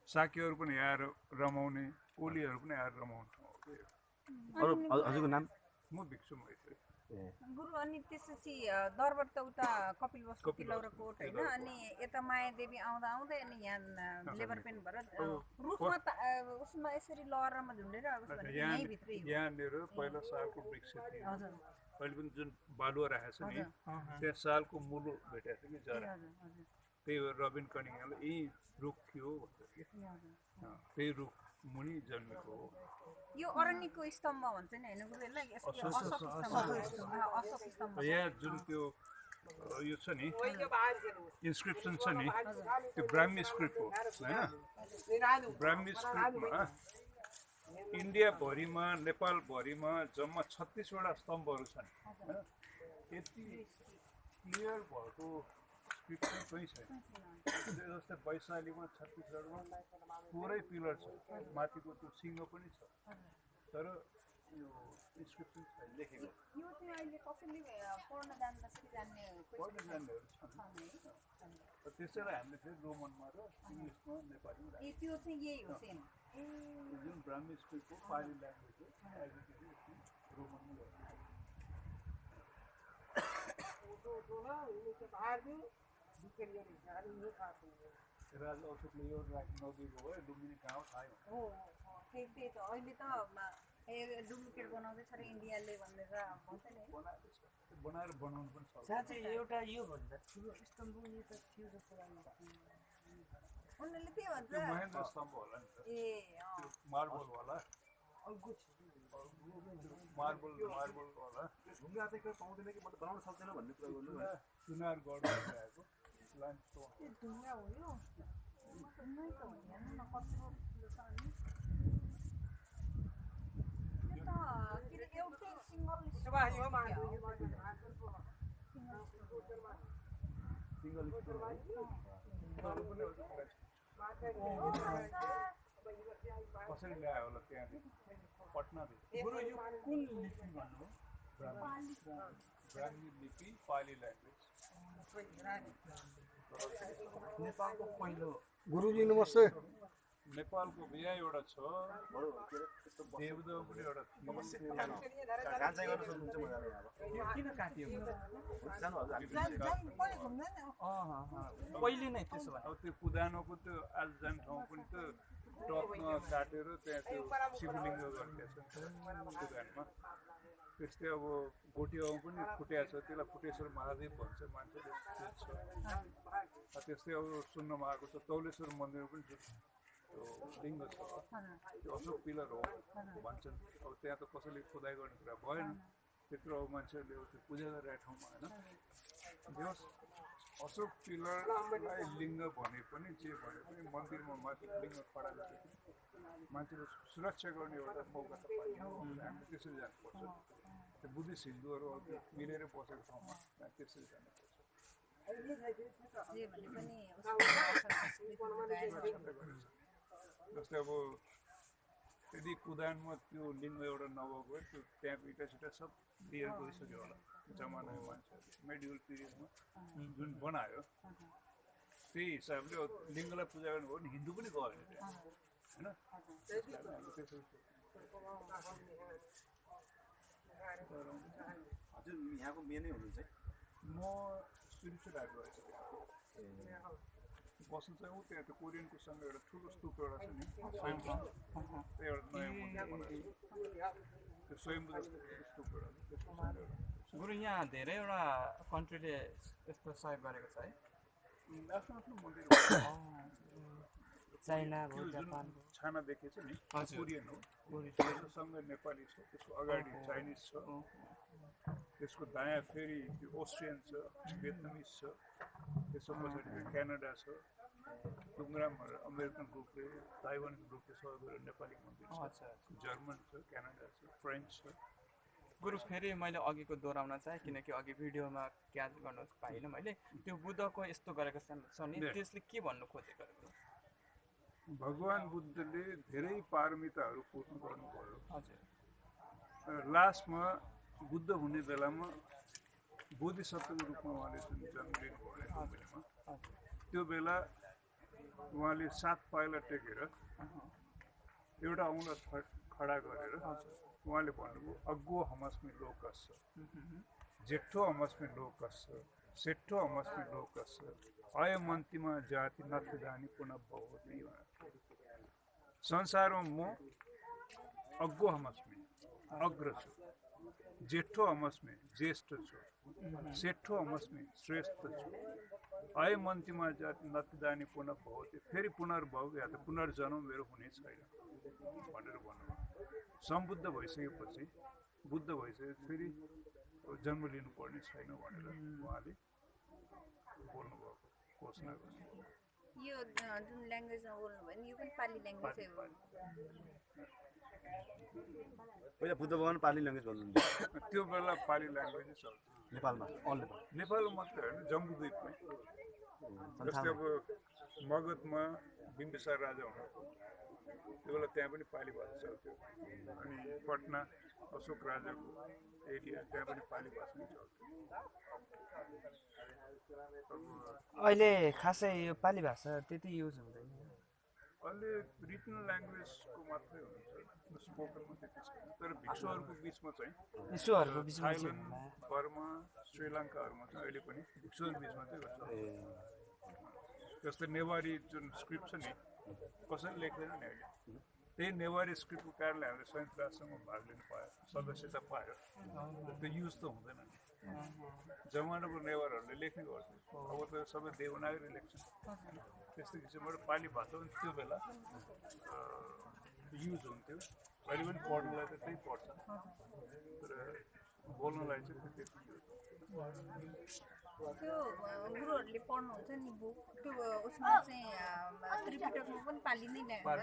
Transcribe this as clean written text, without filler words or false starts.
साक्यहरू पनि आएर रमाउने, ओलीहरू पनि आएर रमाउने ठाउँ हो। हजुरको नाम? म भिक्षु मैत्री। गुरु अनि त्यसपछि दरबार त उता कपिल बस्ती तिलौराकोट होइन, अनि यता मायादेवी आउँदा आउँदै अनि यहाँ लेबर पेन भएर रुखमा उसमा यसरी लहरामा झुन्डेर यहाँनिर पहिला सालको वृक्ष थियो, अहिले पनि जुन बालुवा राखेको छ नि त्यहाँ सालको मुलो भेटेको थियो कि जरा, त्यही हो रबिन कनिङले यही रुख थियो भन्छ, त्यही रुख मुनि जन्मेको हो। यो अरण्यको स्तम्भ भन्छ नि होइन गुरु, यसलाई यहाँ जुन त्यो यो छ नि इन्स्क्रिप्सन छ नि त्यो ब्राह्मी स्क्रिप्ट हो होइन। ब्राह्मी स्क्रिप्टमा इन्डियाभरिमा नेपालभरिमा जम्मा 36 वटा स्तम्भहरू छन्। यति क्लियर भएको स्क्रिप्ट चाहिँ कहीँ छैन। जस्तै वैशालीमा छत्तीसगढमा पुरै पिलर छ, माथिको त्यो सिङ्गो पनि छ, तर यो इन्स्क्रिप्सन छैन लेखेको। यो चाहिँ अहिले कसैले पढ्न जान्दाखेरि जान्नेहरू छन्, त्यसैलाई हामीले फेरि रोमनमा र इङ्ग्लिसमा नेपालीमा त्यो चाहिँ यही हो सेम जुन ब्राह्मी स्क्रिप्ट हो पाली ल्याङ्ग्वेज हो रोमनमा राजा अशोकले यो नदिएको भए लुम्बिनी गाउँ थाहा हो। त्यही त अहिले त डुप्लिकेट बनाउँदैछ र इन्डियाले भनेर भन्छ नि, बनाएर बनाउनु पनि सक्छ। साँच्चै एउटा यो भन्दा ठुलो स्तम्भ यो त थियो जस्तो लाग्छ। उनीहरूले त्यही भन्छ महेन्द्र स्तम्भ होला नि त, त्यो मार्बलवाला मार्बल होला। ढुङ्गा चाहिँ पाउँदैन कि मतलब बनाउन सक्दैन भन्ने कुरा गर्नु भयो। चुनार गढबाट ल्याएको लाइमस्टोन ढुङ्गा हो यो, ढुङ्गै त हो हेर्नु न कत्रो ठुलो छ। अनि यो त के अरे एउटै सिङ्गल कसरी ल्यायो होला त्यहाँदेखि पटनादेखि। गुरु यो कुन लिपि भन्नु? ब्राह्मी लिपि पाली ल्याङ्ग्वेज। नेपालको पहिलो गुरुजी नमस्ते। नेपालको यहाँ एउटा छ देवदेव पनि एउटा किन काटियो? पहिले नै त्यसो भए अब त्यो पुदानोको त्यो आज जाने ठाउँ पनि त टपमा काटेर त्यहाँ त्यो शिवलिङ्ग गरिदिएको छ पुदानमा। त्यस्तै अब गोटियाउ पनि फुटेको छ, त्यसलाई फुटेश्वर महादेव भन्छ मान्छेले छ। त्यस्तै अब सुन्नमा आएको छ तौलेश्वर मन्दिर पनि त्यो लिङ्ग छ, त्यो अशोक पिलर हो भन्छन्। अब त्यहाँ त कसैले खुदाइ गर्ने कुरा भएन, त्यत्रो अब मान्छेहरूले त्यो पूजा गरिरहेको ठाउँमा होइन। जस अशोक पिलरलाई लिङ्ग भने पनि जे भने पनि मन्दिरमा माथि लिङ्ग खडा गरेको मान्छेले सुरक्षा गर्ने एउटा मौका त पाइयो, हामीले त्यसरी जानुपर्छ। त्यो बुद्धिस्ट हिन्दूहरू मिलेर बसेको ठाउँमा त्यसरी जानुपर्छ। जस्तै अब यदि कुदानमा त्यो लिङ्ग एउटा नभएको भए त्यो त्यहाँको इटा सिटा सब लिएर गइसक्यो होला जमानाको मान्छेहरूले मेडिभल पिरियडमा जुन बनायो त्यही हिसाबले लिङ्गलाई पूजा गर्नुभयो भने हिन्दू पनि गयो होइन। हजुर यहाँको मेनै हुनुहुन्छ? म स्पिरिचुअल एडभाइजर बस्नु चाहिँ ऊ त्यहाँ त्यो कोरियनको सँग एउटा ठुलो स्तूप एउटा छ नि स्वयम्भू, त्यही एउटा नयाँ मन्दिर बनाएको त्यो स्वयम्भू जस्तो स्तूप एउटा। गुरु यहाँ धेरैवटा कन्ट्रीले यस्तो सहयोग गरेको छ है, आफ्नो आफ्नो मन्दिर चाइना भयो, जापान छाना देखेछ नि कोरियन हो, त्यसकोसँग नेपाली छ, त्यसको अगाडि चाइनिज छ, त्यसको दायाँ फेरि त्यो अस्ट्रियन छ, भियतनामिज छ, त्यसको पछाडि क्यानाडा छ, टुङ्ग्रामहरू अमेरिकन ग्रुपले ताइवान ग्रुपले सहयोग गरेर नेपाली मन्दिर छ, जर्मन छ, क्यानाडा छ, फ्रेन्च छ। गुरु फेरि मैले अघिको दोहोऱ्याउन चाहेँ किनकि अघि भिडियोमा क्याच गर्न पाइनँ मैले, त्यो बुद्धको यस्तो गरेको छ नि त्यसले के भन्नु खोजेको? भगवान् बुद्धले धेरै पारमिताहरू पूर्ण गर्नुभयो। हजुर, लास्टमा बुद्ध हुने बेलामा बोधिसत्वको रूपमा उहाँले जुन जन्म लिनुभयो लुम्बिनीमा, त्यो बेला उहाँले 7 पाइला टेकेर एउटा औँला खडा गरेर उहाँले भन्नुभयो अग्गो हमस्मि लोकस्य जेठो हमस्मि लोकस्य सेठो हमस्मि लोकस्य अयमन्तिमा जाति नथ जानी पुनः भवति। संसारमा म अग्गो हमस्मि अग्र छु, जेठो हमस्मि ज्येष्ठ छु, सेठो हमस्मि श्रेष्ठ छु, अयमन्तिमा जाति नथ जानी पुनः भवति। फेरि पुनर्भव या त पुनर्जन्म मेरो हुने छैन भनेर भन्नुभयो। सम्बुद्ध भइसकेपछि बुद्ध भइसकेपछि फेरि जन्म लिनुपर्ने छैन भनेर उहाँले बोल्नुभयो, घोषणा गर्नुभयो। यो जुन ल्याङ्ग्वेजमा बोल्नुभयो नि यो पनि पाली ल्याङ्ग्वेजै हो। पहिला बुद्ध भगवान पाली ल्याङ्ग्वेज बोल्नुहुन्थ्यो त्यो बेला पाली ल्याङ्ग्वेजै चल्थ्यो नेपालमा, अल नेपाल। नेपालमा मात्रै होइन, जम्बुद्वीपमै। जस्तै अब मगधमा बिम्बिसार राजा हुनुहुन्थ्यो, त्यो बेला त्यहाँ पनि पाली भाषा चल्थ्यो। अनि पटना अशोक राजाको एरिया त्यहाँ पनि पाली भाषा नै चल्थ्यो। अहिले खासै यो पाली भाषा त्यति युज हुँदैन। अहिले रिटन ल्याङ्ग्वेजको मात्रै हुन्छ, स्पोकनमा त्यति छैन। तर भिक्षुहरूको बिचमा चाहिँ विश्वहरूको बिचमा चाहिँ थाइल्यान्ड, बर्मा, श्रीलङ्काहरूमा चाहिँ अहिले पनि भिक्षुहरूको बिचमा चाहिँ गर्छ। जस्तै नेवारी जुन स्क्रिप्ट छ नि कसैले लेख्दैन नि अहिले, त्यही नेवारी स्क्रिप्टको कारणले हामीले संयुक्त राष्ट्रमा भाग लिनु पायो, सदस्यता पायो। त्यो युज त हुँदैन नि। जमानाको नेवारहरूले लेख्ने गर्थ्यो, अब त सबै देवनागरी लेख्छन्। त्यस्तै किसिमबाट पाली भाषा पनि त्यो बेला युज हुन्थ्यो। अहिले पनि पढ्नुलाई त त्यही पढ्छ, तर बोल्नलाई चाहिँ त्यो त्यति युज त्यो गुरुहरूले पढ्नुहुन्छ नि बुक, त्यो उसमा चाहिँ त्रिपिटकमा पनि पाली नै ल्याङ्ग्वेज